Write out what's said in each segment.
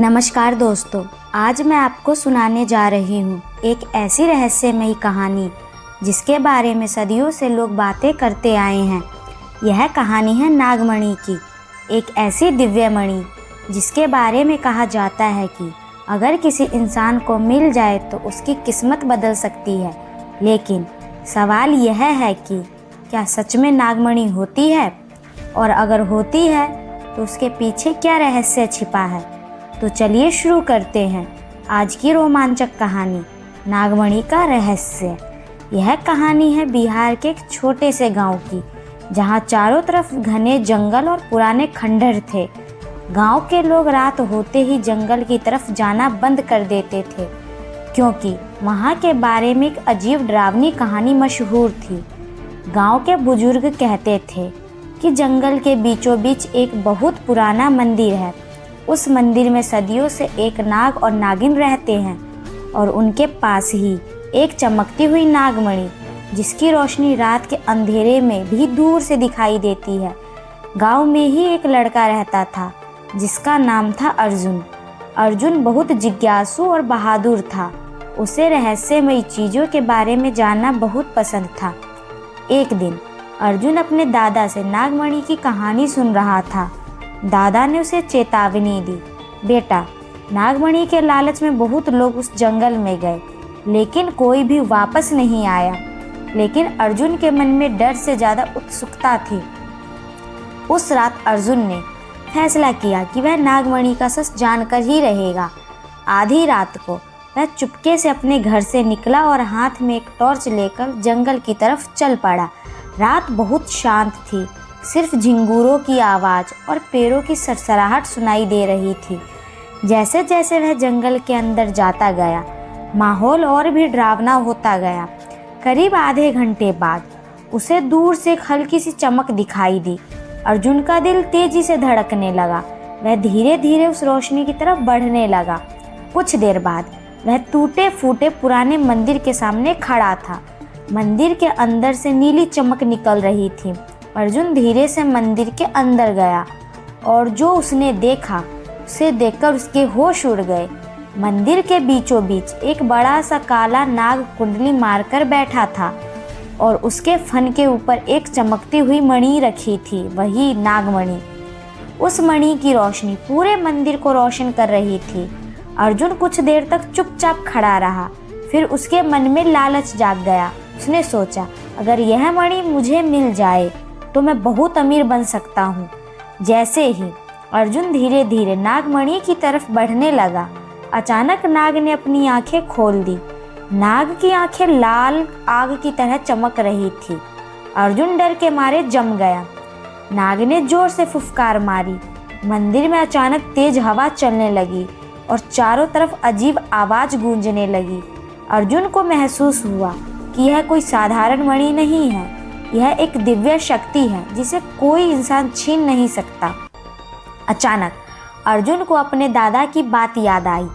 नमस्कार दोस्तों, आज मैं आपको सुनाने जा रही हूँ एक ऐसी रहस्यमयी कहानी जिसके बारे में सदियों से लोग बातें करते आए हैं। यह कहानी है नागमणि की, एक ऐसी दिव्य मणि जिसके बारे में कहा जाता है कि अगर किसी इंसान को मिल जाए तो उसकी किस्मत बदल सकती है। लेकिन सवाल यह है कि क्या सच में नागमणि होती है, और अगर होती है तो उसके पीछे क्या रहस्य छिपा है। तो चलिए शुरू करते हैं आज की रोमांचक कहानी, नागमणि का रहस्य। यह कहानी है बिहार के एक छोटे से गांव की, जहां चारों तरफ घने जंगल और पुराने खंडहर थे। गांव के लोग रात होते ही जंगल की तरफ जाना बंद कर देते थे, क्योंकि वहां के बारे में एक अजीब डरावनी कहानी मशहूर थी। गांव के बुजुर्ग कहते थे कि जंगल के बीचों बीच एक बहुत पुराना मंदिर है। उस मंदिर में सदियों से एक नाग और नागिन रहते हैं, और उनके पास ही एक चमकती हुई नागमणि, जिसकी रोशनी रात के अंधेरे में भी दूर से दिखाई देती है। गांव में ही एक लड़का रहता था जिसका नाम था अर्जुन। अर्जुन बहुत जिज्ञासु और बहादुर था। उसे रहस्यमयी चीज़ों के बारे में जानना बहुत पसंद था। एक दिन अर्जुन अपने दादा से नागमणि की कहानी सुन रहा था। दादा ने उसे चेतावनी दी, बेटा, नागमणि के लालच में बहुत लोग उस जंगल में गए, लेकिन कोई भी वापस नहीं आया। लेकिन अर्जुन के मन में डर से ज़्यादा उत्सुकता थी। उस रात अर्जुन ने फैसला किया कि वह नागमणि का सच जानकर ही रहेगा। आधी रात को वह चुपके से अपने घर से निकला और हाथ में एक टॉर्च लेकर जंगल की तरफ चल पड़ा। रात बहुत शांत थी, सिर्फ झिंगूरों की आवाज़ और पेड़ों की सरसराहट सुनाई दे रही थी। जैसे जैसे वह जंगल के अंदर जाता गया, माहौल और भी डरावना होता गया। करीब आधे घंटे बाद उसे दूर से एक हल्की सी चमक दिखाई दी। अर्जुन का दिल तेजी से धड़कने लगा। वह धीरे धीरे उस रोशनी की तरफ बढ़ने लगा। कुछ देर बाद वह टूटे फूटे पुराने मंदिर के सामने खड़ा था। मंदिर के अंदर से नीली चमक निकल रही थी। अर्जुन धीरे से मंदिर के अंदर गया, और जो उसने देखा उसे देखकर उसके होश उड़ गए। मंदिर के बीचों बीच एक बड़ा सा काला नाग कुंडली मारकर बैठा था, और उसके फन के ऊपर एक चमकती हुई मणि रखी थी, वही नागमणि। उस मणि की रोशनी पूरे मंदिर को रोशन कर रही थी। अर्जुन कुछ देर तक चुपचाप खड़ा रहा, फिर उसके मन में लालच जाग गया। उसने सोचा, अगर यह मणि मुझे मिल जाए तो मैं बहुत अमीर बन सकता हूँ। जैसे ही अर्जुन धीरे धीरे नागमणि की तरफ बढ़ने लगा, अचानक नाग ने अपनी आंखें खोल दी। नाग की आंखें लाल आग की तरह चमक रही थी। अर्जुन डर के मारे जम गया। नाग ने जोर से फुफकार मारी। मंदिर में अचानक तेज हवा चलने लगी और चारों तरफ अजीब आवाज गूंजने लगी। अर्जुन को महसूस हुआ कि यह कोई साधारण मणि नहीं है, यह एक दिव्य शक्ति है जिसे कोई इंसान छीन नहीं सकता। अचानक अर्जुन को अपने दादा की बात याद आई।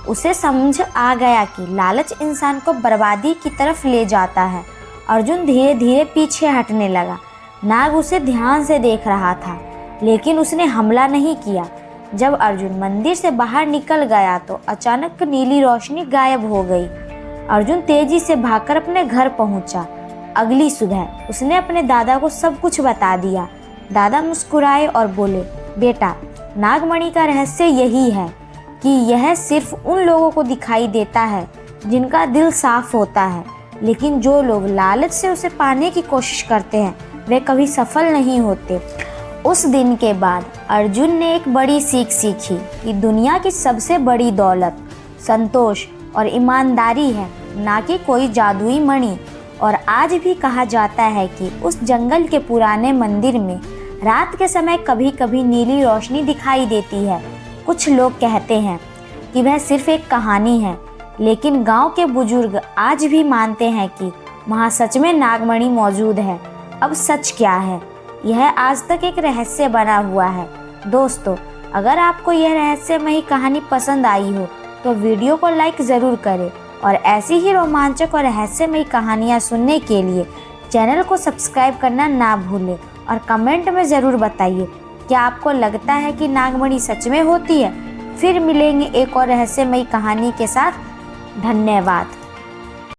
उसे समझ आ गया कि लालच इंसान को बर्बादी की तरफ ले जाता है। अर्जुन धीरे धीरे पीछे हटने लगा। नाग उसे ध्यान से देख रहा था, लेकिन उसने हमला नहीं किया। जब अर्जुन मंदिर से बाहर निकल गया तो अचानक नीली रोशनी गायब हो गई। अर्जुन तेजी से भागकर अपने घर पहुंचा। अगली सुबह उसने अपने दादा को सब कुछ बता दिया। दादा मुस्कुराए और बोले, बेटा, नागमणि का रहस्य यही है कि यह सिर्फ उन लोगों को दिखाई देता है जिनका दिल साफ होता है, लेकिन जो लोग लालच से उसे पाने की कोशिश करते हैं वे कभी सफल नहीं होते। उस दिन के बाद अर्जुन ने एक बड़ी सीख सीखी कि दुनिया की सबसे बड़ी दौलत संतोष और ईमानदारी है, ना कि कोई जादुई मणि। और आज भी कहा जाता है कि उस जंगल के पुराने मंदिर में रात के समय कभी कभी नीली रोशनी दिखाई देती है। कुछ लोग कहते हैं कि वह सिर्फ एक कहानी है, लेकिन गांव के बुजुर्ग आज भी मानते हैं कि वहाँ सच में नागमणि मौजूद है। अब सच क्या है, यह आज तक एक रहस्य बना हुआ है। दोस्तों, अगर आपको यह रहस्यमयी कहानी पसंद आई हो तो वीडियो को लाइक ज़रूर करें, और ऐसी ही रोमांचक और रहस्यमयी कहानियाँ सुनने के लिए चैनल को सब्सक्राइब करना ना भूलें। और कमेंट में ज़रूर बताइए, क्या आपको लगता है कि नागमणि सच में होती है, फिर मिलेंगे एक और रहस्यमयी कहानी के साथ। धन्यवाद।